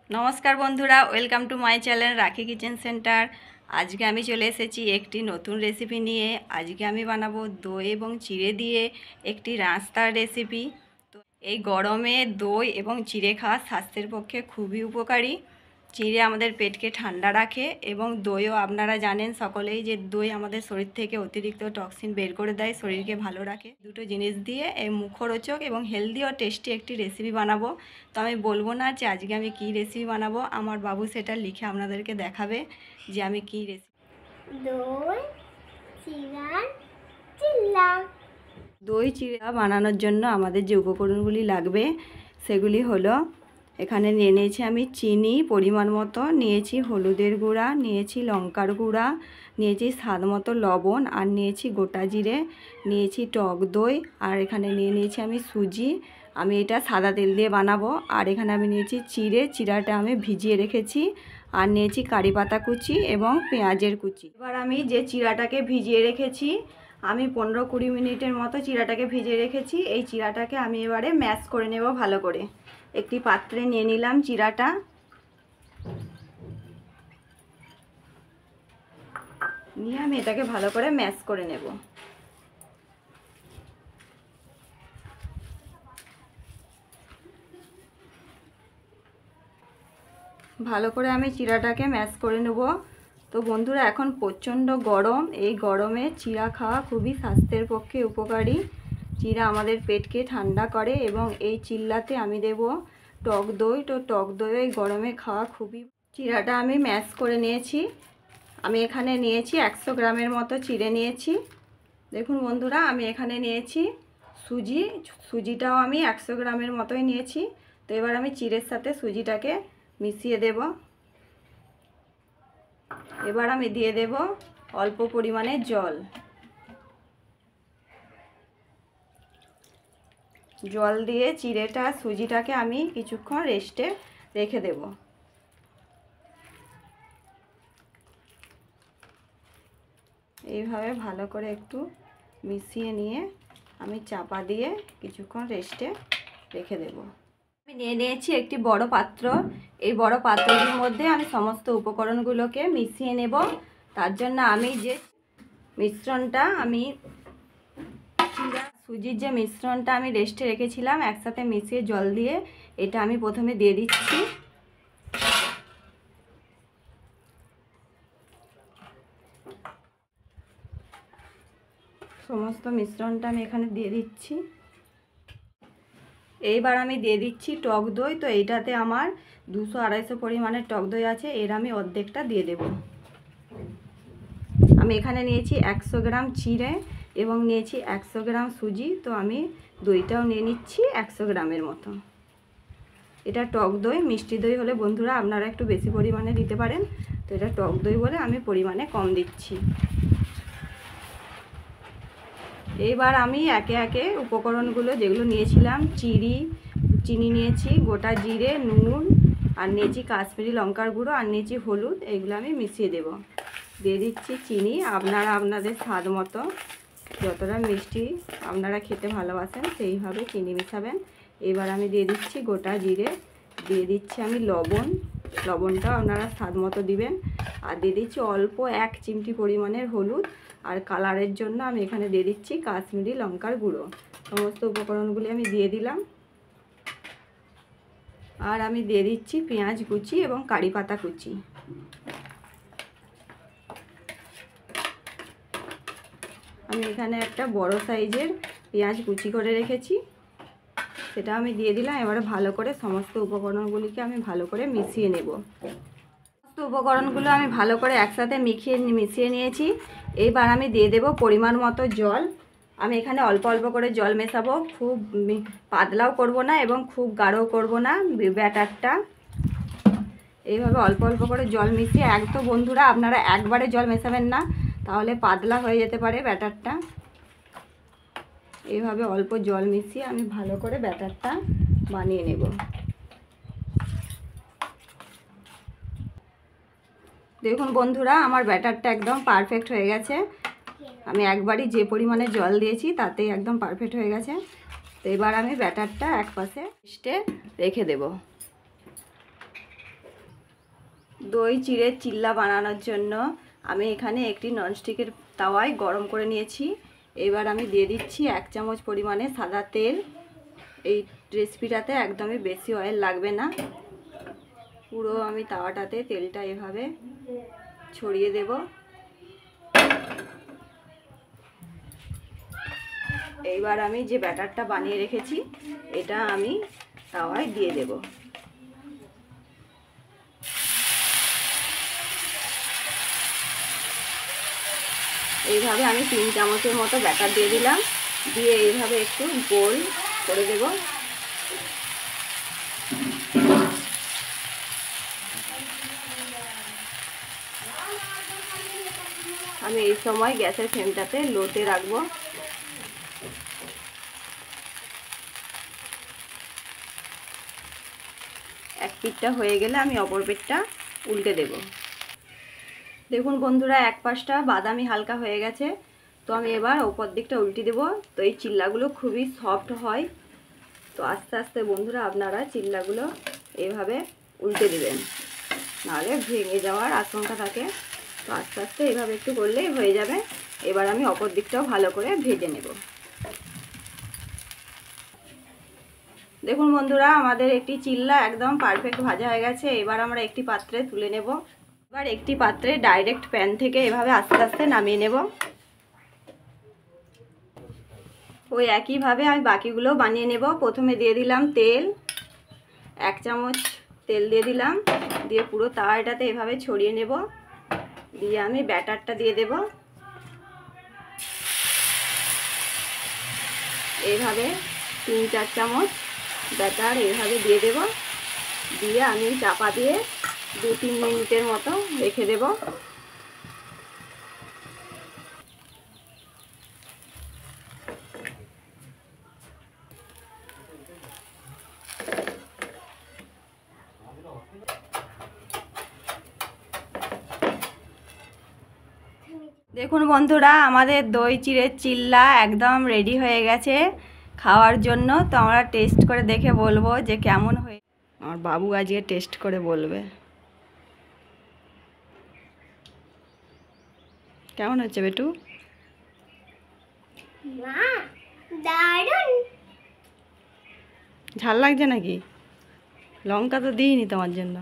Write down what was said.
নমস্কার বন্ধুরা, welcome to my channel রাখি কিচেন সেন্টার। আজকে আমি চলে এসেছি একটি নতুন রেসিপি নিয়ে। আজকে আমি বানাবো দই এবং চিড়ে দিয়ে একটি রাস্তার রেসিপি। তো এই গরমে দই এবং চিড়ে খাওয়া স্বাস্থ্যের পক্ষে খুবই উপকারী। চিড়ে আমাদের পেটকে ঠান্ডা রাখে এবং দইও আপনারা জানেন সকলেই যে দই আমাদের শরীর থেকে অতিরিক্ত টক্সিন বের করে দেয়, শরীরকে ভালো রাখে। দুটো জিনিস দিয়ে এই মুখরোচক এবং হেলদি ও টেস্টি একটি রেসিপি বানাবো। তো আমি বলবো না যে আজকে আমি কী রেসিপি বানাবো, আমার বাবু সেটা লিখে আপনাদেরকে দেখাবে যে আমি কী রেসিপি। দই চিড়া বানানোর জন্য আমাদের যে উপকরণগুলি লাগবে সেগুলি হলো, এখানে নিয়ে নিয়েছি আমি চিনি পরিমাণ মতো, নিয়েছি হলুদের গুঁড়া, নিয়েছি লঙ্কার গুঁড়া, নিয়েছি স্বাদ মতো লবণ, আর নিয়েছি গোটা জিরে, নিয়েছি টক দই, আর এখানে নিয়ে নিয়েছি আমি সুজি। আমি এটা সাদা তেল দিয়ে বানাবো। আর এখানে আমি নিয়েছি চিড়াটা আমি ভিজিয়ে রেখেছি, আর নিয়েছি কারি পাতা কুচি এবং পেঁয়াজের কুচি। এবার আমি যে চিড়াটাকে ভিজিয়ে রেখেছি, আমি 15-20 মিনিটের মতো চিড়াটাকে ভিজিয়ে রেখেছি। এই চিড়াটাকে আমি এবারে ম্যাশ করে নেব ভালো করে। একটি পাত্রে নিয়ে নিলাম চিড়াটা, নিয়ে আমি এটাকে ভালো করে ম্যাশ করে নেব। ভালো করে আমি চিড়াটাকে ম্যাশ করে নেব। তো বন্ধুরা, এখন প্রচণ্ড গরম, এই গরমে চিড়া খাওয়া খুবই স্বাস্থ্যের পক্ষে উপকারী। চিড়া আমাদের পেটকে ঠান্ডা করে এবং এই চিল্লাতে আমি দেব টক দই। তো টক দই এই গরমে খাওয়া খুবই। চিড়াটা আমি ম্যাশ করে নিয়েছি। আমি এখানে নিয়েছি 100 গ্রামের মতো চিড়ে নিয়েছি। দেখুন বন্ধুরা, আমি এখানে নিয়েছি সুজিটাও আমি 100 গ্রামের মতোই নিয়েছি। তো এবার আমি চিড়ের সাথে সুজিটাকে মিশিয়ে দেব। এবার আমি দিয়ে দেব অল্প পরিমাণে জল দিয়ে চিড়েটা সুজিটাকে আমি কিছুক্ষণ রেস্টে রেখে দেব। এইভাবে ভালো করে একটু মিশিয়ে নিয়ে আমি চাপা দিয়ে কিছুক্ষণ রেস্টে রেখে দেব। আমি নিয়ে নিয়েছি একটি বড় পাত্র। এই বড় পাত্রটির মধ্যে আমি সমস্ত উপকরণগুলোকে মিশিয়ে নেব। তার জন্য আমি যে মিশ্রণটা সুজির যে মিশ্রণটা আমি রেস্টে রেখেছিলাম একসাথে মিশিয়ে জল দিয়ে, এটা আমি প্রথমে দিয়ে দিচ্ছি। সমস্ত মিশ্রণটা আমি এখানে দিয়ে দিচ্ছি। এইবার আমি দিয়ে দিচ্ছি টক দই। তো এইটাতে আমার 200-250 পরিমাণের টক দই আছে, এর আমি অর্ধেকটা দিয়ে দেব। আমি এখানে নিয়েছি 100 গ্রাম চিড়ে এবং নিয়েছি 100 গ্রাম সুজি। তো আমি দইটাও নিয়ে নিচ্ছি 100 গ্রামের মতো। এটা টক দই, মিষ্টি দই হলে বন্ধুরা আপনারা একটু বেশি পরিমাণে দিতে পারেন। তো এটা টক দই বলে আমি পরিমাণে কম দিচ্ছি। এইবার আমি একে একে উপকরণগুলো যেগুলো নিয়েছিলাম, চিনি নিয়েছি, গোটা জিরে, নুন, আর নিয়েছি কাশ্মীরি লঙ্কার গুঁড়ো, আর নিয়েছি হলুদ, এইগুলো আমি মিশিয়ে দেব। দিয়ে দিচ্ছি চিনি, আপনারা আপনাদের স্বাদ মতো যতটা মিষ্টি আপনারা খেতে ভালোবাসেন সেইভাবে চিনি মেশাবেন। এবার আমি দিয়ে দিচ্ছি গোটা জিরে, দিয়ে দিচ্ছি আমি লবণটাও আপনারা স্বাদ মতো দিবেন। আর দিয়ে দিচ্ছি অল্প 1 চিমটি পরিমাণের হলুদ। আর কালারের জন্য আমি এখানে দিয়ে দিচ্ছি কাশ্মীরি লঙ্কার গুঁড়ো। সমস্ত উপকরণগুলি আমি দিয়ে দিলাম। আর আমি দিয়ে দিচ্ছি পেঁয়াজ কুচি এবং কারি পাতা কুচি। আমি এখানে একটা বড় সাইজের পেঁয়াজ কুচি করে রেখেছি, সেটা আমি দিয়ে দিলাম। এবারে ভালো করে সমস্ত উপকরণগুলিকে আমি ভালো করে মিশিয়ে নেব। সমস্ত উপকরণগুলো আমি ভালো করে একসাথে মিশিয়ে নিয়েছি। এইবার আমি দিয়ে দেব পরিমাণ মতো জল। আমি এখানে অল্প অল্প করে জল মেশাবো, খুব পাতলাও করব না এবং খুব গাঢ়ও করব না ব্যাটারটা। এইভাবে অল্প অল্প করে জল মিশিয়ে, একদম বন্ধুরা আপনারা একবারে জল মেশাবেন না, তাহলে পাতলা হয়ে যেতে পারে ব্যাটারটা। এইভাবে অল্প জল মিশিয়ে আমি ভালো করে ব্যাটারটা বানিয়ে নেব। দেখুন বন্ধুরা, আমার ব্যাটারটা একদম পারফেক্ট হয়ে গেছে। আমি একবারই যে পরিমাণে জল দিয়েছি তাতেই একদম পারফেক্ট হয়ে গেছে। তো এবার আমি ব্যাটারটা এক পাশে রেখে দেব। দই চিড়ের চিল্লা বানানোর জন্য আমি এখানে একটি ননস্টিকের তাওয়ায় গরম করে নিয়েছি। এবার আমি দিয়ে দিচ্ছি 1 চামচ পরিমাণে সাদা তেল। এই রেসিপিটাতে একদমই বেশি অয়েল লাগবে না। পুরো আমি তাওয়াটাতে তেলটা এভাবে ছড়িয়ে দেব। এইবার আমি যে ব্যাটারটা বানিয়ে রেখেছি এটা আমি তাওয়ায় দিয়ে দেব। এইভাবে আমি 3 চামচের মতো ব্যাটার দিয়ে দিলাম, দিয়ে এইভাবে একটু গোল করে দেব। আমি এই সময় গ্যাসের ফ্লেমটাতে লোতে রাখবো। এক পিঠটা হয়ে গেলে আমি অপর পিঠটা উল্টে দেব। দেখুন বন্ধুরা, এক পাশটা বাদামি হালকা হয়ে গেছে, তো আমি এবার ওপর দিকটা উল্টে দেব। তো এই চিল্লাগুলো খুবই সফট হয়, তো আস্তে আস্তে বন্ধুরা আপনারা চিল্লাগুলো এইভাবে উল্টে দেবেন, নাহলে ভেঙে যাওয়ার আশঙ্কা থাকে। তো আস্তে আস্তে এইভাবে একটু করলেই হয়ে যাবে। এবার আমি অপর দিকটাও ভালো করে ভেজে নেব। দেখুন বন্ধুরা, আমাদের একটি চিল্লা একদম পারফেক্ট ভাজা হয়ে গেছে। এবার আমরা একটি পাত্রে তুলে নেব। এবার একটি পাত্রে ডাইরেক্ট প্যান থেকে এভাবে আস্তে আস্তে নামিয়ে নেব। ওই একইভাবে আমি বাকিগুলো বানিয়ে নেব। প্রথমে দিয়ে দিলাম তেল, 1 চামচ তেল দিয়ে দিলাম, দিয়ে পুরো তাওয়াটাতে এভাবে ছড়িয়ে নেব। দিয়ে আমি ব্যাটারটা দিয়ে দেব। এইভাবে 3-4 চামচ ব্যাটার এইভাবে দিয়ে দেব। দিয়ে আমি চাপা দিয়ে 2-3 মিনিটের মতো রেখে দেব। দেখুন বন্ধুরা, আমাদের দই চিড়ের চিল্লা একদম রেডি হয়ে গেছে খাওয়ার জন্য। তো আমরা টেস্ট করে দেখে বলবো যে কেমন হয়ে। আমার বাবু আজকে টেস্ট করে বলবে কেমন হচ্ছে। বেটু, ঝাল লাগছে নাকি? লঙ্কা তো দিইনি তোমার জন্য।